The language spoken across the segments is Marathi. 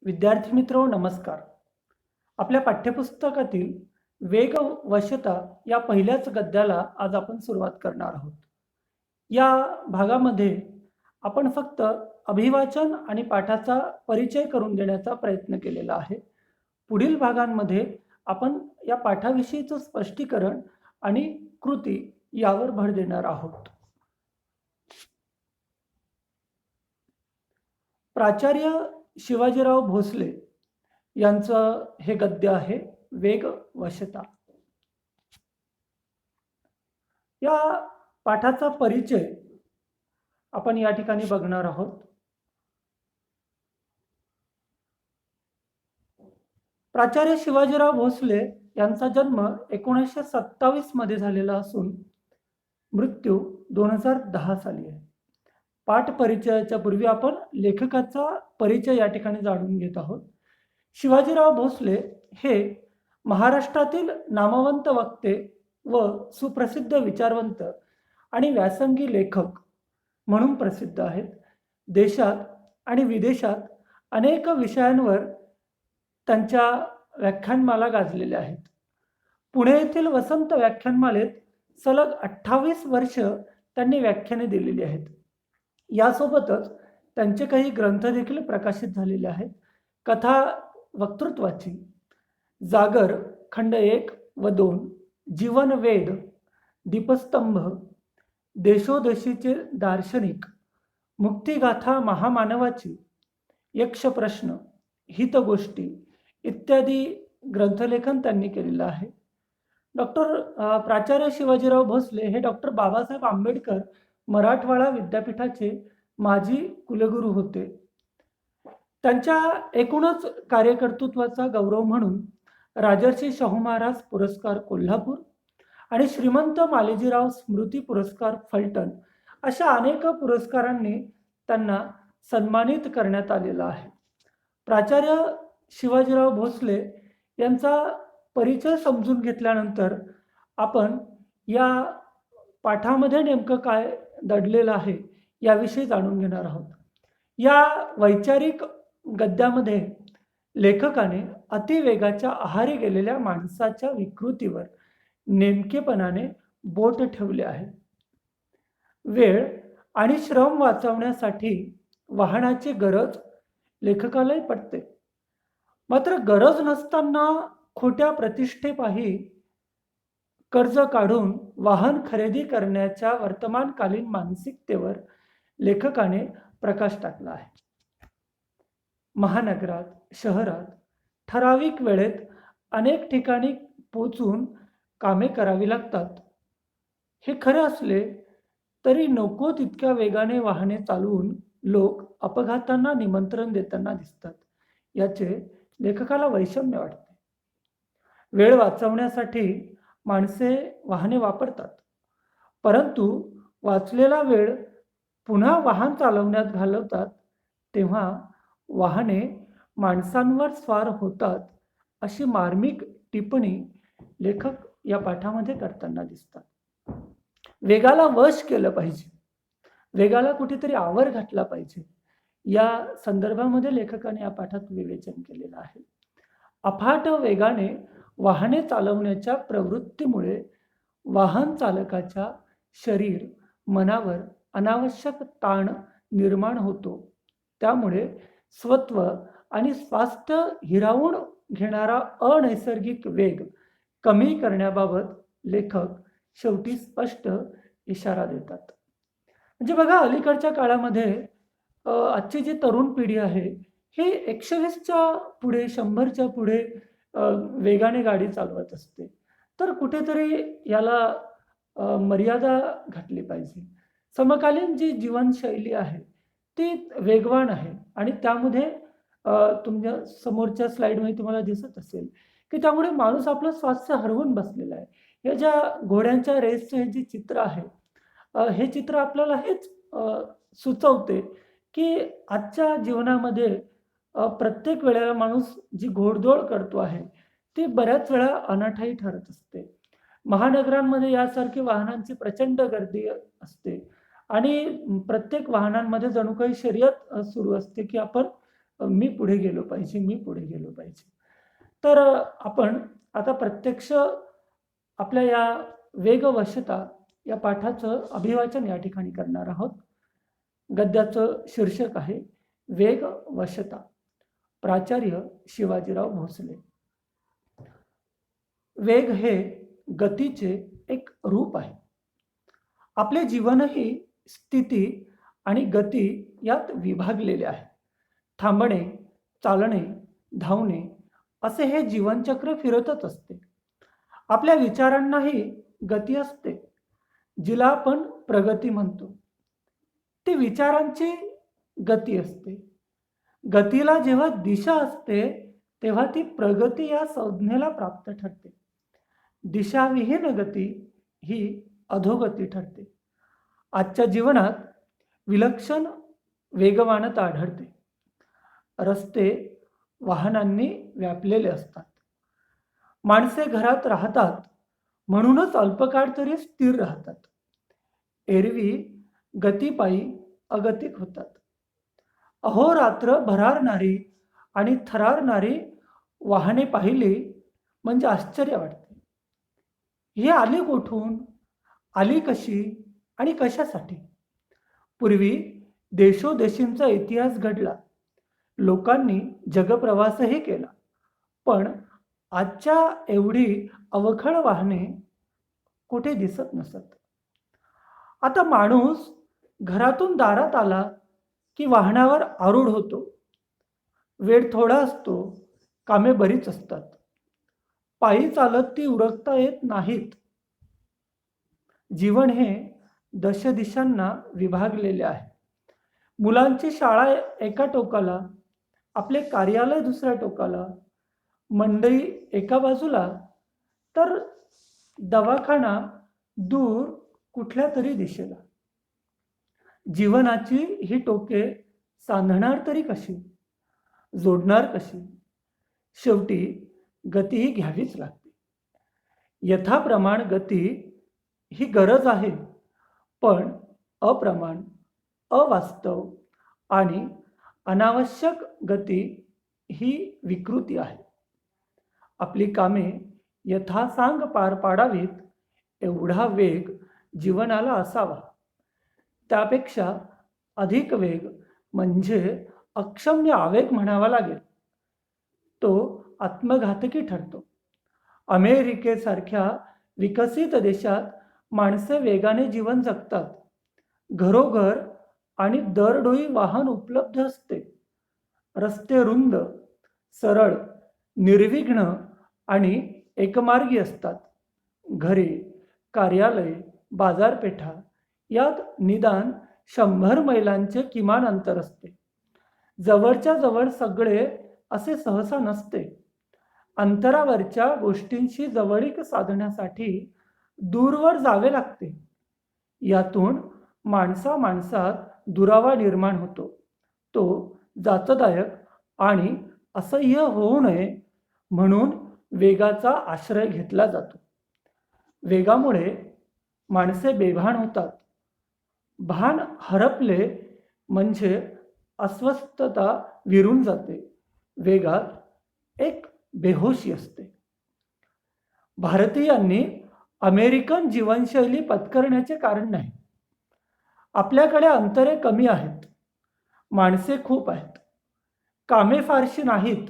विद्यार्थी मित्रो नमस्कार. आपल्या पाठ्यपुस्तकातील वेग वशता या पहिल्याच गद्याला आज आपण सुरुवात करणार आहोत. या भागामध्ये आपण फक्त अभिवाचन आणि पाठाचा परिचय करून देण्याचा प्रयत्न केलेला आहे. पुढील भागांमध्ये आपण या पाठाविषयीचं स्पष्टीकरण आणि कृती यावर भर देणार आहोत. प्राचार्य शिवाजीराव भोसले यांचं हे गद्य आहे, वेग वशता. या पाठाचा परिचय आपण या ठिकाणी बघणार आहोत. प्राचार्य शिवाजीराव भोसले यांचा जन्म 1927 मध्ये झालेला असून मृत्यू 2010 साली आहे. पाठ परिचयाच्या पूर्वी आपण लेखकाचा परिचय या ठिकाणी जाणून घेत आहोत. शिवाजीराव भोसले हे महाराष्ट्रातील नामवंत वक्ते व सुप्रसिद्ध विचारवंत आणि व्यासंगी लेखक म्हणून प्रसिद्ध आहेत. देशात आणि विदेशात अनेक विषयांवर त्यांच्या व्याख्यानमाला गाजलेल्या आहेत. पुणे येथील वसंत व्याख्यानमालेत सलग 28 वर्ष त्यांनी व्याख्याने दिलेली आहेत. यासोबतच त्यांचे काही ग्रंथ देखील प्रकाशित झालेले आहेत. कथा वक्तृत्वाची जागर खंड 1 व 2, जीवन वेद, दीपस्तंभ, देशोदेशीचे दार्शनिक, मुक्तिगाथा महामानवाची, यक्ष प्रश्न, हितगोष्टी इत्यादी ग्रंथलेखन त्यांनी केलेलं आहे. प्राचार्य शिवाजीराव भोसले हे डॉक्टर बाबासाहेब आंबेडकर मराठवाडा विद्यापीठाचे माजी कुलगुरू होते. त्यांच्या एकूणच कार्यकर्तृत्वाचा गौरव म्हणून राजर्षी शाहू महाराज पुरस्कार कोल्हापूर आणि श्रीमंत मालोजीराव स्मृती पुरस्कार फलटण अशा अनेक पुरस्कारांनी त्यांना सन्मानित करण्यात आलेला आहे. प्राचार्य शिवाजीराव भोसले यांचा परिचय समजून घेतल्यानंतर आपण या पाठामध्ये नेमकं काय दडलेलं आहे याविषयी जाणून घेणार आहोत. या वैचारिक गद्यामध्ये लेखकाने अतिवेगाच्या आहारी गेलेल्या माणसाच्या विकृतीवर नेमकेपणाने बोट ठेवले आहे. वेळ आणि श्रम वाचवण्यासाठी वाहनाची गरज लेखकालाही पटते, मात्र गरज नसताना खोट्या प्रतिष्ठेपायी कर्ज काढून वाहन खरेदी करण्याच्या वर्तमानकालीन मानसिकतेवर लेखकाने प्रकाश टाकला आहे. महानगरात, शहरात ठराविक वेळेत अनेक ठिकाणी पोचून कामे करावी लागतात. हे खरे असले तरी नको तितक्या वेगाने वाहने चालवून लोक अपघातांना निमंत्रण देताना दिसतात. याचे लेखकाला वैषम्य वाटते. वेळ वाचवण्यासाठी माणसे वाहने वापरतात, परंतु वाचलेला वेळ पुन्हा वाहन चालवण्यात घालवतात तेव्हा वाहने माणसांवर स्वार होतात, अशी मार्मिक टिप्पणी लेखक या पाठामध्ये करताना दिसतात. वेगाला वश केलं पाहिजे, वेगाला कुठेतरी आवर घातला पाहिजे, या संदर्भामध्ये लेखकाने या पाठात विवेचन केलेलं आहे. अफाट वेगाने वाहने चालवण्याच्या प्रवृत्तीमुळे वाहन चालकाच्या शरीर मनावर अनावश्यक ताण निर्माण होतो. त्यामुळे स्वत्व आणि स्वास्थ्य हिरावून घेणारा अनैसर्गिक वेग कमी करण्याबाबत लेखक शेवटी स्पष्ट इशारा देतात. म्हणजे बघा, अलीकडच्या काळामध्ये आजची जी तरुण पिढी आहे ही 120च्या पुढे, 100च्या पुढे वेगाने गाडी चालवत असते. तर कुठेतरी याला मर्यादा घातली पाहिजे. समकालीन जी जीवनशैली आहे ती वेगवान आहे आणि त्यामध्ये तुमच्या समोरच्या स्लाइडमध्ये तुम्हाला दिसत असेल की त्यामुळे माणूस आपलं स्वास्थ्य हरवून बसलेला आहे. हे ज्या घोड्यांच्या रेसचं हे जे चित्र आहे, हे चित्र आपल्याला हेच सुचवते की आजच्या जीवनामध्ये प्रत्येक वेळेला माणूस जी घोडदौड करतो आहे ती बऱ्याच वेळा अनाठायी ठरत असते. महानगरांमध्ये यासारखी वाहनांची प्रचंड गर्दी असते आणि प्रत्येक वाहनांमध्ये जणू काही शर्यत सुरू असते की आपण मी पुढे गेलो पाहिजे, मी पुढे गेलो पाहिजे. तर आपण आता प्रत्यक्ष आपल्या या वेगवशता या पाठाचं अभिवाचन या ठिकाणी करणार आहोत. गद्याचं शीर्षक आहे वेगवशता. प्राचार्य शिवाजीराव भोसले. वेग हे गतीचे एक रूप आहे. आपले जीवनही स्थिती आणि गती यात विभागलेले आहे. थांबणे, चालणे, धावणे असे हे जीवनचक्र फिरतच असते. आपल्या विचारांनाही गती असते, जिला आपण प्रगती म्हणतो. ती विचारांची गती असते. गतीला जेव्हा दिशा असते तेव्हा ती प्रगती या संज्ञेला प्राप्त ठरते. दिशाविहीन गती ही अधोगती ठरते. आजच्या जीवनात विलक्षण वेगवानता आढळते. रस्ते वाहनांनी व्यापलेले असतात. माणसे घरात राहतात म्हणूनच अल्पकाळ तरी स्थिर राहतात. एरवी गतीपायी अगतिक होतात. अहोरात्र भरारणारी आणि थरारणारी वाहने पाहिली म्हणजे आश्चर्य वाटते. ही आली कुठून, आली कशी आणि कशासाठी? पूर्वी देशोदेशींचा इतिहास घडला. लोकांनी जगप्रवासही केला. पण आजच्या एवढी अवखळ वाहने कुठे दिसत नसत. आता माणूस घरातून दारात आला की वाहनावर आरूढ होतो. वेळ थोडा असतो, कामे बरीच असतात. पायी चालत ती उरकता येत नाहीत. जीवन हे दशदिशांना विभागलेले आहे. मुलांची शाळा एका टोकाला, आपले कार्यालय दुसऱ्या टोकाला, मंडई एका बाजूला, तर दवाखाना दूर कुठल्या तरी दिशेला. जीवनाची ही टोके सांधणार तरी कशी, जोडणार कशी? शेवटी गती ही घ्यावीच लागते. यथाप्रमाण गती ही गरज आहे, पण अप्रमाण, अवास्तव आणि अनावश्यक गती ही विकृती आहे. आपली कामे यथासांग पार पाडावीत एवढा वेग जीवनाला असावा. त्यापेक्षा अधिक वेग म्हणजे अक्षम्य आवेग म्हणावा लागेल. तो आत्मघातकी ठरतो. अमेरिकेसारख्या विकसित देशात माणसे वेगाने जीवन जगतात. घरोघर आणि दरडोई वाहन उपलब्ध असते. रस्ते रुंद, सरळ, निर्विघ्न आणि एकमार्गी असतात. घरे, कार्यालय, बाजारपेठा यात निदान 100 मैलांचे किमान अंतर असते. जवळच्या जवळ सगळे असे सहसा नसते. अंतरावरच्या गोष्टींशी जवळीक साधण्यासाठी दूरवर जावे लागते. यातून माणसात दुरावा निर्माण होतो. तो जाचदायक आणि असह्य होऊ नये म्हणून वेगाचा आश्रय घेतला जातो. वेगामुळे माणसे बेभान होतात. भान हरपले म्हणजे अस्वस्थता विरून जाते. वेगात एक बेहोशी असते. भारतीयांनी अमेरिकन जीवनशैली पत्करण्याचे कारण नाही. आपल्याकडे अंतरे कमी आहेत, माणसे खूप आहेत, कामे फारशी नाहीत.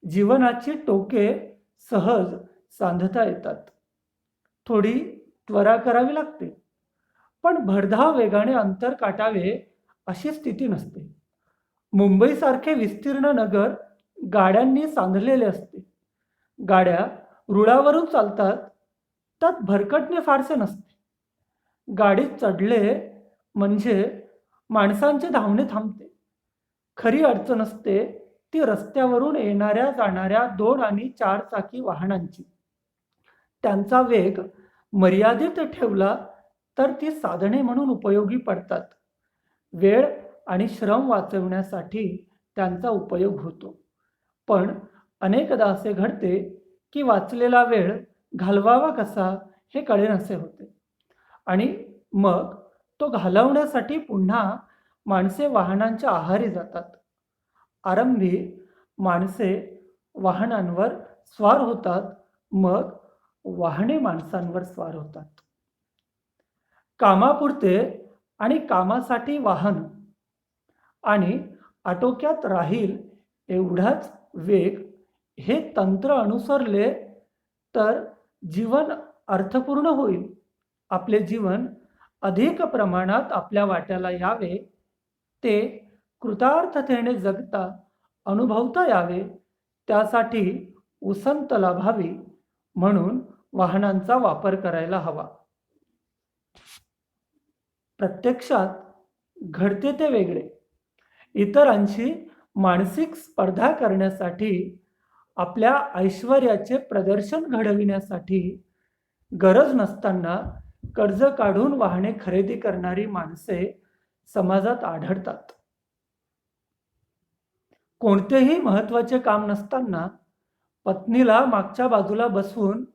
जीवनाची टोके सहज सांधता येतात. थोडी त्वरा करावी लागते, पण भरधाव वेगाने अंतर काटावे अशी स्थिती नसते. मुंबईसारखे विस्तीर्ण नगर गाड्यांनी सांधलेले असते. गाड्या रुळावरून चालतात, त्यात भरकटणे फारसे नसते. गाडीत चढले म्हणजे माणसांचे धावणे थांबते. खरी अडचण असते ती रस्त्यावरून येणाऱ्या जाणाऱ्या 2 आणि 4 चाकी वाहनांची. त्यांचा वेग मर्यादित ठेवला तर ती साधने म्हणून उपयोगी पडतात. वेळ आणि श्रम वाचवण्यासाठी त्यांचा उपयोग होतो. पण अनेकदा असे घडते की वाचलेला वेळ घालवावा कसा हे कळेनासे होते आणि मग तो घालवण्यासाठी पुन्हा माणसे वाहनांच्या आहारी जातात. आरंभी माणसे वाहनांवर स्वार होतात, मग वाहने माणसांवर स्वार होतात. कामापुरते आणि कामासाठी वाहन आणि आटोक्यात राहील एवढाच वेग हे तंत्र अनुसरले तर जीवन अर्थपूर्ण होईल. आपले जीवन अधिक प्रमाणात आपल्या वाट्याला यावे, ते कृतार्थतेने जगता अनुभवता यावे, त्यासाठी उसंत लाभावी म्हणून वाहनांचा वापर करायला हवा. प्रत्यक्षात घडते ते वेगळे. इतरांशी मानसिक स्पर्धा करण्यासाठी, आपल्या ऐश्वर्याचे प्रदर्शन घडविण्यासाठी गरज नसताना कर्ज काढून वाहने खरेदी करणारी माणसे समाजात आढळतात. कोणतेही महत्त्वाचे काम नसताना पत्नीला मागच्या बाजूला बसवून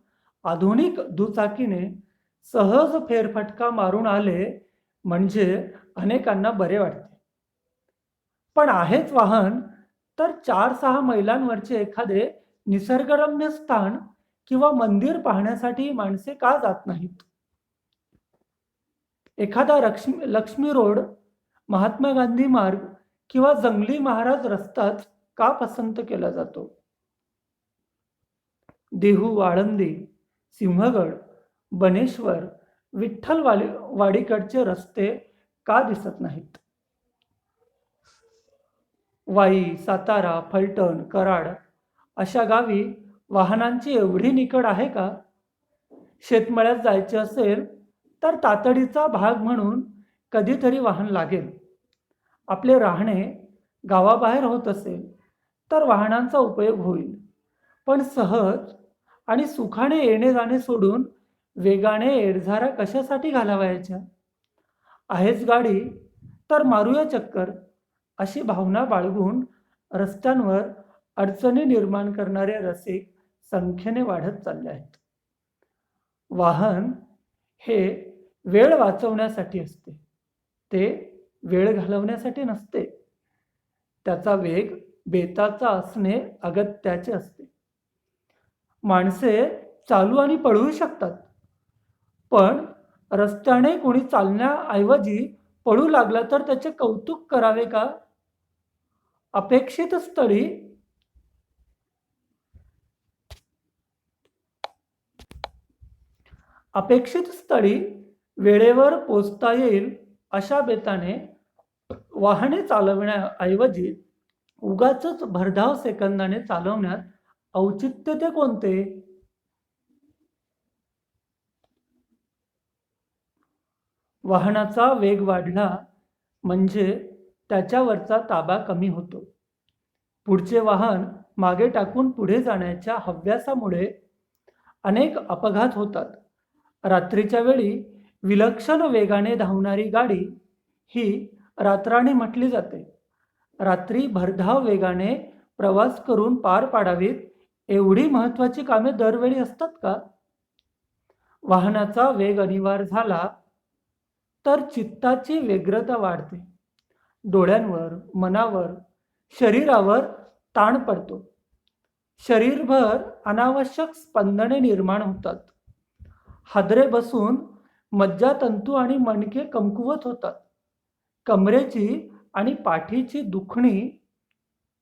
आधुनिक दुचाकीने सहज फेरफटका मारून आले म्हणजे अनेकांना बरे वाटते. पण आहेच वाहन तर 4-6 मैलांवरचे एखादे निसर्गरम्य स्थान किंवा मंदिर पाहण्यासाठी माणसे का जात नाहीत? एखादा लक्ष्मी रोड, महात्मा गांधी मार्ग किंवा जंगली महाराज रस्ताच का पसंत केला जातो? देहू, आळंदी, सिंहगड, बनेश्वर, वाडीकडचे रस्ते का दिसत नाहीत? वाई, सातारा, फलटण, कराड अशा गावी वाहनांची एवढी निकड आहे का? शेतमळ्यात जायचे असेल तर तातडीचा भाग म्हणून कधीतरी वाहन लागेल. आपले राहणे गावाबाहेर होत असेल तर वाहनांचा उपयोग होईल. पण सहज आणि सुखाने येणे जाणे सोडून वेगाने एडझारा कशासाठी घालावायच्या? आहेच गाडी तर मारूया चक्कर, अशी भावना बाळगून रस्त्यांवर अडचणी निर्माण करणारे रसिक संख्येने वाढत चालले आहेत. वाहन हे वेळ वाचवण्यासाठी असते, ते वेळ घालवण्यासाठी नसते. त्याचा वेग बेताचा असणे अगत्याचे असते. माणसे चालू आणि पळू शकतात, पण रस्त्याने कोणी चालण्याऐवजी पळू लागला तर त्याचे कौतुक करावे का? अपेक्षित स्थळी वेळेवर पोचता येईल अशा बेताने वाहने चालवण्याऐवजी उगाचच भरधाव सेकंदाने चालवण्यात औचित्य ते कोणते? वाहनाचा वेग वाढला म्हणजे त्याच्यावरचा ताबा कमी होतो. पुढचे वाहन मागे टाकून पुढे जाण्याच्या हव्यासामुळे अनेक अपघात होतात. रात्रीच्या वेळी विलक्षण वेगाने धावणारी गाडी ही रातराणी म्हटली जाते. रात्री भरधाव वेगाने प्रवास करून पार पाडावीत एवढी महत्त्वाची कामे दरवेळी असतात का? वाहनाचा वेग अनिवार्य झाला तर चित्ताची व्यग्रता वाढते. डोळ्यांवर, मनावर, शरीरावर ताण पडतो. शरीरभर अनावश्यक स्पंदने निर्माण होतात. हादरे बसून मज्जातंतू आणि मणके कमकुवत होतात. कमरेची आणि पाठीची दुखणी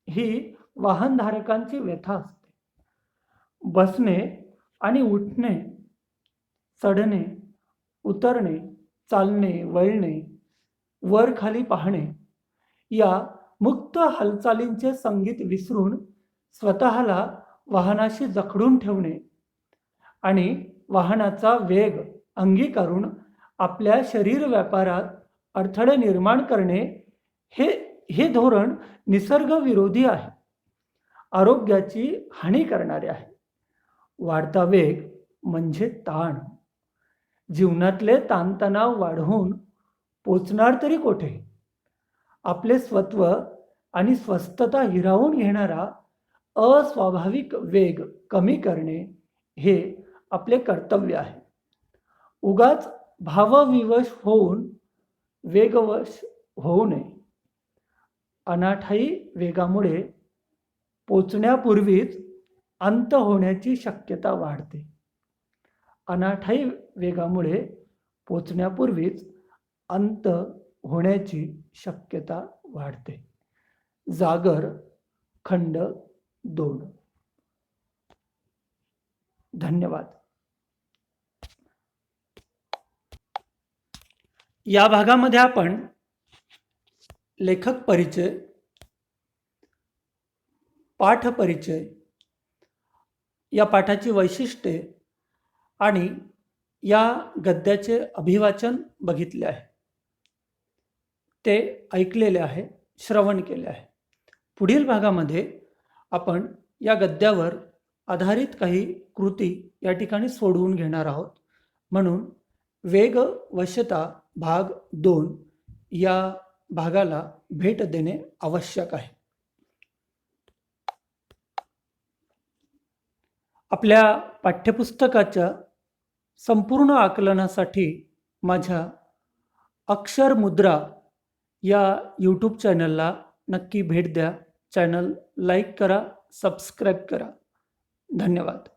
ही वाहनधारकांची व्यथा असते. बसणे आणि उठणे, चढणे, उतरणे, चालणे, वळणे, वर खाली पाहणे या मुक्त हालचालींचे संगीत विसरून स्वतःला वाहनाशी जखडून ठेवणे आणि वाहनाचा वेग अंगीकारून आपल्या शरीर व्यापारात अडथळे निर्माण करणे हे धोरण निसर्गविरोधी आहे. आरोग्याची हानी करणारे आहे. वाढता वेग म्हणजे ताण. जीवनातले ताणतणाव वाढवून पोचणार तरी कोठे? आपले स्वत्व आणि स्वस्थता हिरावून घेणारा अस्वाभाविक वेग कमी करणे हे आपले कर्तव्य आहे. उगाच भावविवश होऊन वेगवश होऊ नये. अनाठायी वेगामुळे पोचण्यापूर्वीच अंत होण्याची शक्यता वाढते. अनाठायी वेगामुळे पोचण्यापूर्वीच अंत होण्याची शक्यता वाढते. जागर खंड 2. धन्यवाद. या भागामध्ये आपण लेखक परिचय, पाठ परिचय, या पाठाची वैशिष्ट्ये आणि या गद्याचे अभिवाचन बघितले आहे. ते ऐकलेले आहे, श्रवण केले आहे. पुढील भागामध्ये आपण या गद्यावर आधारित काही कृती या ठिकाणी सोडवून घेणार आहोत. म्हणून वेग वश्यता भाग 2 या भागाला भेट देणे आवश्यक आहे. आपल्या पाठ्यपुस्तकाच्या संपूर्ण आकलनासाठी माझ्या अक्षर मुद्रा या यूट्यूब चॅनलला नक्की भेट द्या. चॅनल लाईक करा, सबस्क्राईब करा. धन्यवाद.